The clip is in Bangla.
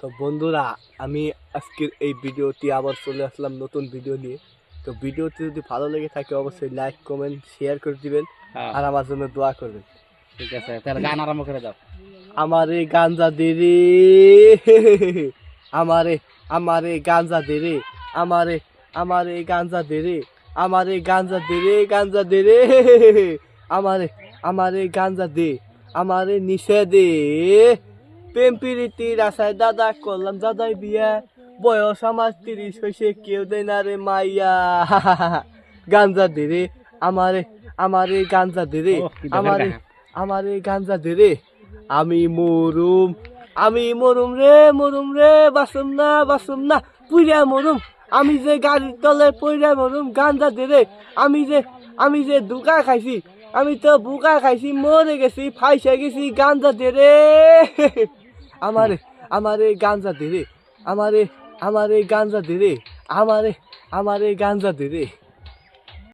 তো বন্ধুরা, আমি আজকের এই ভিডিওটি আবার চলে আসলাম নতুন ভিডিও নিয়ে। তো ভিডিওটি যদি ভালো লেগে থাকে অবশ্যই লাইক কমেন্ট শেয়ার করে দিবেন হ্যাঁ, আর আমার জন্য দোয়া করবেন। ঠিক আছে, তাহলে গান আরম্ভ করে দাও। আমারে গাঞ্জা দে রে, আমারে আমারে গাঞ্জা দে রে, আমারে আমারে গাঞ্জা দে রে, আমারে গাঞ্জা দে রে, গাঞ্জা দে রে, আমারে আমারে গাঞ্জা দে, আমারে নিষে দে। প্রেম প্রীতির আশায় দাদা করলাম দাদাই বিয়া, বয়স আমার 30 হয়েছে কেউ দেয় না রে মাইয়া। গাঞ্জা দে রে, আমারে আমারে গাঞ্জা দে রে, ওহ, কি দেখেন আমারে গান। আমারে গাঞ্জা দে রে, আমি মরুম, আমি মরুম রে, বাসুম না পুইরা মরুম, আমি যে গাড়ির তলে পইরা মরুম। গাঞ্জা দে রে, আমি যে দুকা খাইছি, আমি তো বুকা খাইছি, মরে গেছি, ফাইসা গেছি। গাঞ্জা দে রে, আমারে আমারে গাঞ্জা দে রে, আমারে আমারে গাঞ্জা দে রে, আমারে আমারে গাঞ্জা দে রে।